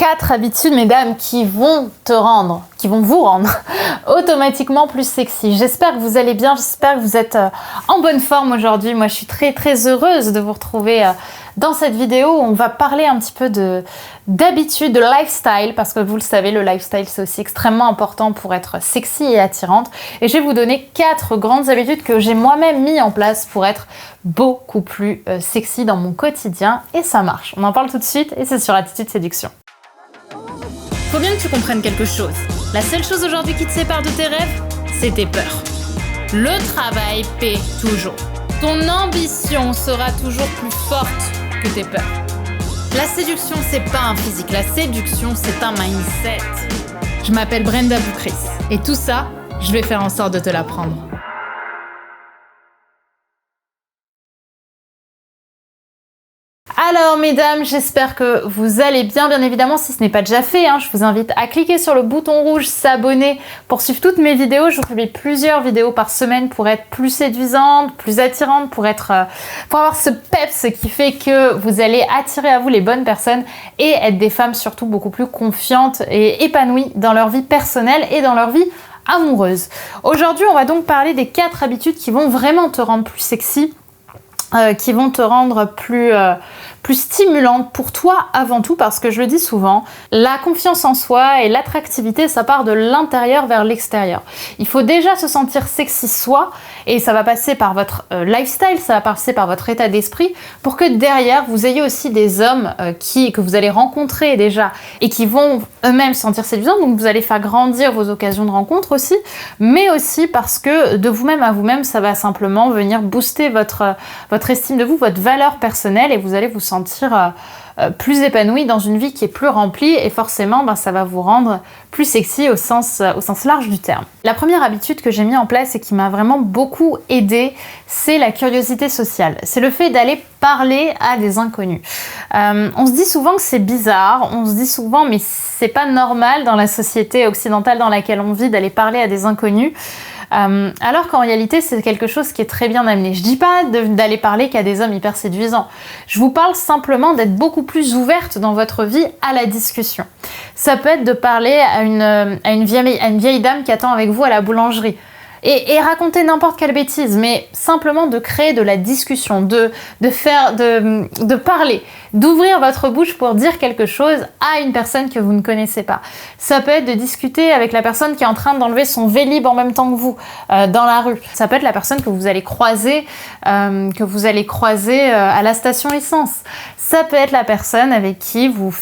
4 habitudes, mesdames, qui vont vous rendre automatiquement plus sexy. J'espère que vous allez bien, j'espère que vous êtes en bonne forme aujourd'hui. Moi, je suis très heureuse de vous retrouver dans cette vidéo où on va parler un petit peu d'habitudes, de lifestyle, parce que vous le savez, le lifestyle, c'est aussi extrêmement important pour être sexy et attirante. Et je vais vous donner 4 grandes habitudes que j'ai moi-même mis en place pour être beaucoup plus sexy dans mon quotidien. Et ça marche. On en parle tout de suite et c'est sur Attitude Séduction. Faut bien que tu comprennes quelque chose. La seule chose aujourd'hui qui te sépare de tes rêves, c'est tes peurs. Le travail paie toujours. Ton ambition sera toujours plus forte que tes peurs. La séduction, c'est pas un physique. La séduction, c'est un mindset. Je m'appelle Brenda Boukris. Et tout ça, je vais faire en sorte de te l'apprendre. Alors mesdames, j'espère que vous allez bien. Bien évidemment, si ce n'est pas déjà fait, je vous invite à cliquer sur le bouton rouge s'abonner pour suivre toutes mes vidéos. Je vous publie plusieurs vidéos par semaine pour être plus séduisante, plus attirante, pour avoir ce peps qui fait que vous allez attirer à vous les bonnes personnes et être des femmes surtout beaucoup plus confiantes et épanouies dans leur vie personnelle et dans leur vie amoureuse. Aujourd'hui, on va donc parler des 4 habitudes qui vont vraiment te rendre plus sexy, qui vont te rendre plus stimulante pour toi avant tout, parce que je le dis souvent, la confiance en soi et l'attractivité, ça part de l'intérieur vers l'extérieur. Il faut déjà se sentir sexy soi, et ça va passer par votre lifestyle, ça va passer par votre état d'esprit, pour que derrière vous ayez aussi des hommes que vous allez rencontrer déjà et qui vont eux-mêmes se sentir séduisants. Donc vous allez faire grandir vos occasions de rencontre aussi, mais aussi parce que de vous-même à vous-même, ça va simplement venir booster votre estime de vous, votre valeur personnelle, et vous allez vous sentir plus épanoui dans une vie qui est plus remplie, et forcément ça va vous rendre plus sexy au sens large du terme. La première habitude que j'ai mis en place et qui m'a vraiment beaucoup aidée, c'est la curiosité sociale. C'est le fait d'aller parler à des inconnus. On se dit souvent que c'est bizarre, on se dit souvent mais c'est pas normal dans la société occidentale dans laquelle on vit d'aller parler à des inconnus. Alors qu'en réalité, c'est quelque chose qui est très bien amené. Je dis pas d'aller parler qu'à des hommes hyper séduisants. Je vous parle simplement d'être beaucoup plus ouverte dans votre vie à la discussion. Ça peut être de parler à une vieille dame qui attend avec vous à la boulangerie. Et raconter n'importe quelle bêtise, mais simplement de créer de la discussion, de parler, d'ouvrir votre bouche pour dire quelque chose à une personne que vous ne connaissez pas. Ça peut être de discuter avec la personne qui est en train d'enlever son Vélib en même temps que vous dans la rue. Ça peut être la personne que vous allez croiser, à la station essence. Ça peut être la personne avec qui vous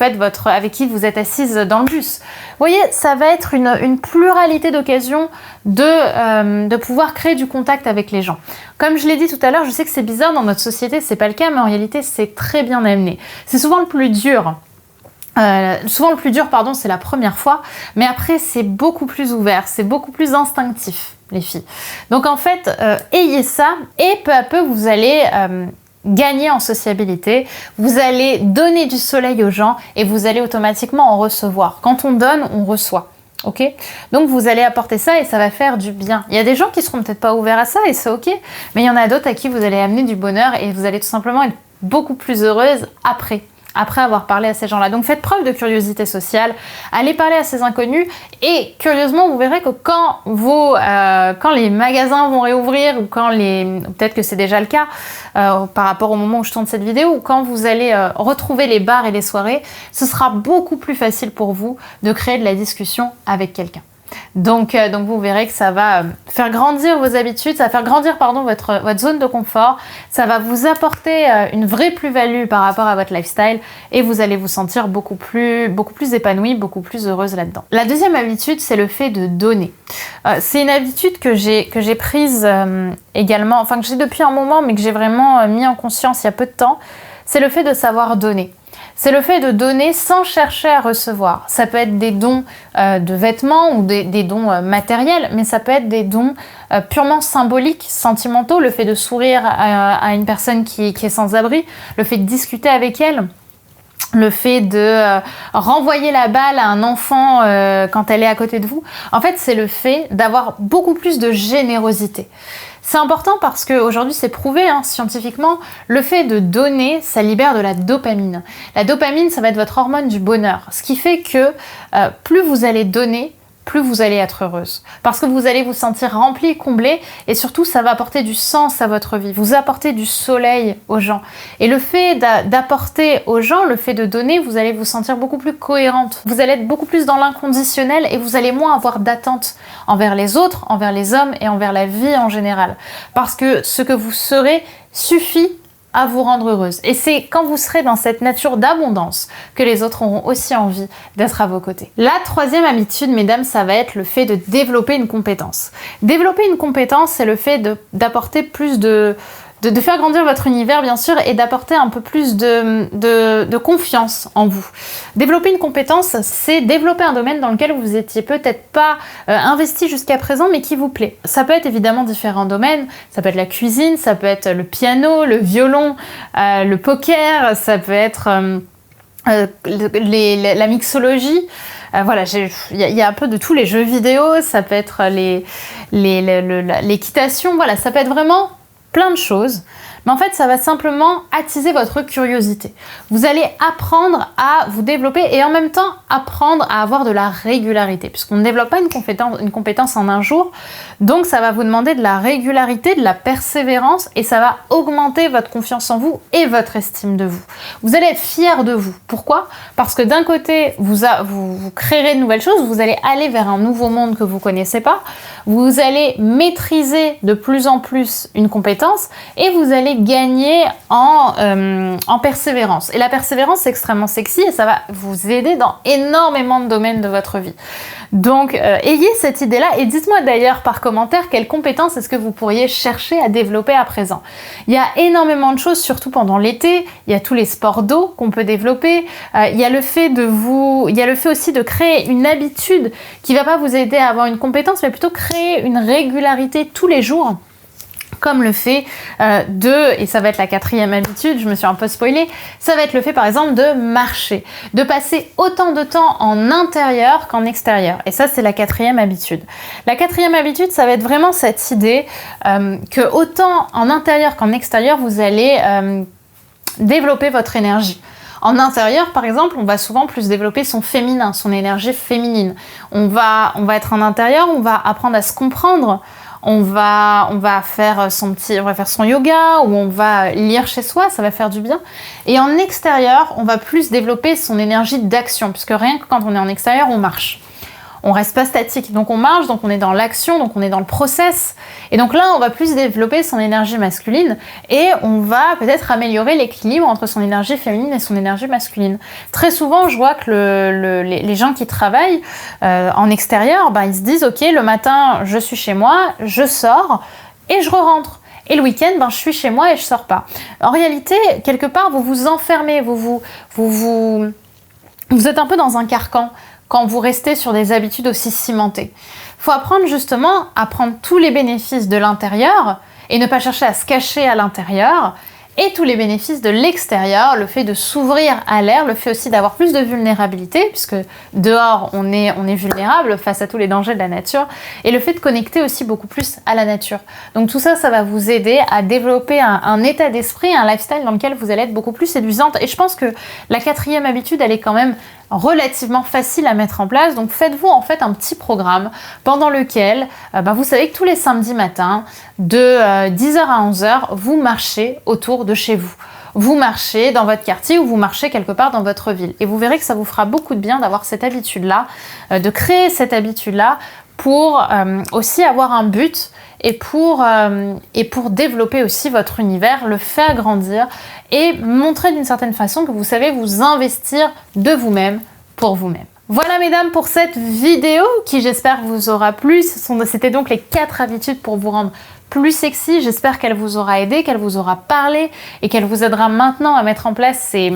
êtes assise dans le bus. Vous voyez, ça va être une pluralité d'occasions de pouvoir créer du contact avec les gens. Comme je l'ai dit tout à l'heure, je sais que c'est bizarre dans notre société, c'est pas le cas, mais en réalité c'est très bien amené. C'est souvent le plus dur. C'est la première fois, mais après c'est beaucoup plus ouvert, c'est beaucoup plus instinctif, les filles. Donc en fait, ayez ça, et peu à peu vous allez gagner en sociabilité, vous allez donner du soleil aux gens et vous allez automatiquement en recevoir. Quand on donne, on reçoit. Ok, donc vous allez apporter ça et ça va faire du bien. Il y a des gens qui seront peut-être pas ouverts à ça et c'est ok, mais il y en a d'autres à qui vous allez amener du bonheur et vous allez tout simplement être beaucoup plus heureuse après avoir parlé à ces gens-là. Donc faites preuve de curiosité sociale, allez parler à ces inconnus, et curieusement vous verrez que quand les magasins vont réouvrir, ou peut-être que c'est déjà le cas par rapport au moment où je tourne cette vidéo, ou quand vous allez retrouver les bars et les soirées, ce sera beaucoup plus facile pour vous de créer de la discussion avec quelqu'un. Donc vous verrez que ça va faire grandir vos habitudes, ça va faire grandir votre zone de confort, ça va vous apporter une vraie plus-value par rapport à votre lifestyle, et vous allez vous sentir beaucoup plus épanouie, beaucoup plus heureuse là-dedans. La deuxième habitude, c'est le fait de donner. C'est une habitude que j'ai prise également, que j'ai depuis un moment, mais que j'ai vraiment mis en conscience il y a peu de temps. C'est le fait de savoir donner. C'est le fait de donner sans chercher à recevoir. Ça peut être des dons de vêtements ou des dons matériels, mais ça peut être des dons purement symboliques, sentimentaux. Le fait de sourire à une personne qui est sans abri, le fait de discuter avec elle, le fait de renvoyer la balle à un enfant quand elle est à côté de vous. En fait, c'est le fait d'avoir beaucoup plus de générosité. C'est important parce qu'aujourd'hui c'est prouvé scientifiquement, le fait de donner, ça libère de la dopamine. La dopamine, ça va être votre hormone du bonheur, ce qui fait que plus vous allez donner, plus vous allez être heureuse. Parce que vous allez vous sentir rempli, comblé, et surtout ça va apporter du sens à votre vie. Vous apportez du soleil aux gens. Et le fait d'apporter aux gens, le fait de donner, vous allez vous sentir beaucoup plus cohérente. Vous allez être beaucoup plus dans l'inconditionnel et vous allez moins avoir d'attentes envers les autres, envers les hommes et envers la vie en général. Parce que ce que vous serez suffit à vous rendre heureuse. Et c'est quand vous serez dans cette nature d'abondance que les autres auront aussi envie d'être à vos côtés. La troisième habitude, mesdames, ça va être le fait de développer une compétence. Développer une compétence, c'est le fait d'apporter plus de faire grandir votre univers, bien sûr, et d'apporter un peu plus de confiance en vous. Développer une compétence, c'est développer un domaine dans lequel vous étiez peut-être pas investi jusqu'à présent, mais qui vous plaît. Ça peut être évidemment différents domaines, ça peut être la cuisine, ça peut être le piano, le violon, le poker, ça peut être la mixologie. Voilà, il y a un peu de tous les jeux vidéo, ça peut être l'équitation, voilà, ça peut être vraiment plein de choses, mais en fait ça va simplement attiser votre curiosité. Vous allez apprendre à vous développer et en même temps apprendre à avoir de la régularité, puisqu'on ne développe pas une compétence en un jour, donc ça va vous demander de la régularité, de la persévérance, et ça va augmenter votre confiance en vous et votre estime de vous. Vous allez être fier de vous. Pourquoi ? Parce que d'un côté, vous créerez de nouvelles choses, vous allez aller vers un nouveau monde que vous ne connaissez pas, vous allez maîtriser de plus en plus une compétence et vous allez gagner en persévérance. Et la persévérance, c'est extrêmement sexy et ça va vous aider dans énormément de domaines de votre vie. Donc, ayez cette idée-là et dites-moi d'ailleurs par commentaire quelles compétences est-ce que vous pourriez chercher à développer à présent. Il y a énormément de choses, surtout pendant l'été. Il y a tous les sports d'eau qu'on peut développer. Il y a le fait aussi de créer une habitude qui va pas vous aider à avoir une compétence, mais plutôt créer une régularité tous les jours. Comme le fait et ça va être la quatrième habitude, je me suis un peu spoilée, ça va être le fait par exemple de marcher, de passer autant de temps en intérieur qu'en extérieur. Et ça, c'est la quatrième habitude. La quatrième habitude, ça va être vraiment cette idée que autant en intérieur qu'en extérieur, vous allez développer votre énergie. En intérieur, par exemple, on va souvent plus développer son féminin, son énergie féminine. On va être en intérieur, on va apprendre à se comprendre. On va faire son yoga ou on va lire chez soi, ça va faire du bien. Et en extérieur, on va plus développer son énergie d'action, puisque rien que quand on est en extérieur, on marche. On reste pas statique, donc on marche, donc on est dans l'action, donc on est dans le process. Et donc là, on va plus développer son énergie masculine et on va peut-être améliorer l'équilibre entre son énergie féminine et son énergie masculine. Très souvent, je vois que les gens qui travaillent en extérieur, ils se disent « Ok, le matin, je suis chez moi, je sors et je rentre. Et le week-end, je suis chez moi et je sors pas. » En réalité, quelque part, vous vous enfermez, vous êtes un peu dans un carcan quand vous restez sur des habitudes aussi cimentées. Il faut apprendre justement à prendre tous les bénéfices de l'intérieur et ne pas chercher à se cacher à l'intérieur, et tous les bénéfices de l'extérieur, le fait de s'ouvrir à l'air, le fait aussi d'avoir plus de vulnérabilité, puisque dehors on est vulnérable face à tous les dangers de la nature, et le fait de connecter aussi beaucoup plus à la nature. Donc tout ça, ça va vous aider à développer un état d'esprit, un lifestyle dans lequel vous allez être beaucoup plus séduisante. Et je pense que la quatrième habitude, elle est quand même relativement facile à mettre en place. Donc faites-vous en fait un petit programme pendant lequel vous savez que tous les samedis matins de 10h à 11h, vous marchez autour de chez vous. Vous marchez dans votre quartier ou vous marchez quelque part dans votre ville. Et vous verrez que ça vous fera beaucoup de bien d'avoir cette habitude-là, de créer cette habitude-là pour aussi avoir un but et pour développer aussi votre univers, le faire grandir et montrer d'une certaine façon que vous savez vous investir de vous-même pour vous-même. Voilà mesdames pour cette vidéo qui j'espère vous aura plu. C'était donc les 4 habitudes pour vous rendre plus sexy. J'espère qu'elle vous aura aidé, qu'elle vous aura parlé et qu'elle vous aidera maintenant à mettre en place ces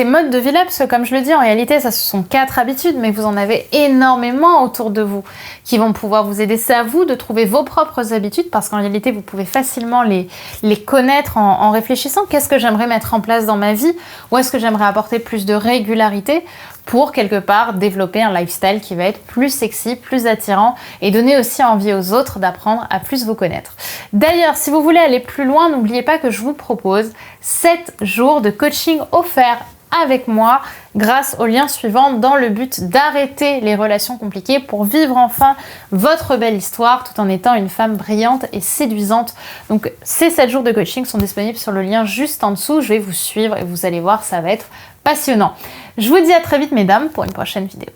modes de vie-là, parce que comme je le dis, en réalité, ça ce sont 4 habitudes, mais vous en avez énormément autour de vous qui vont pouvoir vous aider. C'est à vous de trouver vos propres habitudes, parce qu'en réalité, vous pouvez facilement les connaître en réfléchissant. Qu'est-ce que j'aimerais mettre en place dans ma vie? Où est-ce que j'aimerais apporter plus de régularité pour quelque part développer un lifestyle qui va être plus sexy, plus attirant et donner aussi envie aux autres d'apprendre à plus vous connaître. D'ailleurs, si vous voulez aller plus loin, n'oubliez pas que je vous propose 7 jours de coaching offerts avec moi grâce au lien suivant dans le but d'arrêter les relations compliquées pour vivre enfin votre belle histoire tout en étant une femme brillante et séduisante. Donc ces 7 jours de coaching sont disponibles sur le lien juste en dessous. Je vais vous suivre et vous allez voir, ça va être passionnant. Je vous dis à très vite mesdames pour une prochaine vidéo.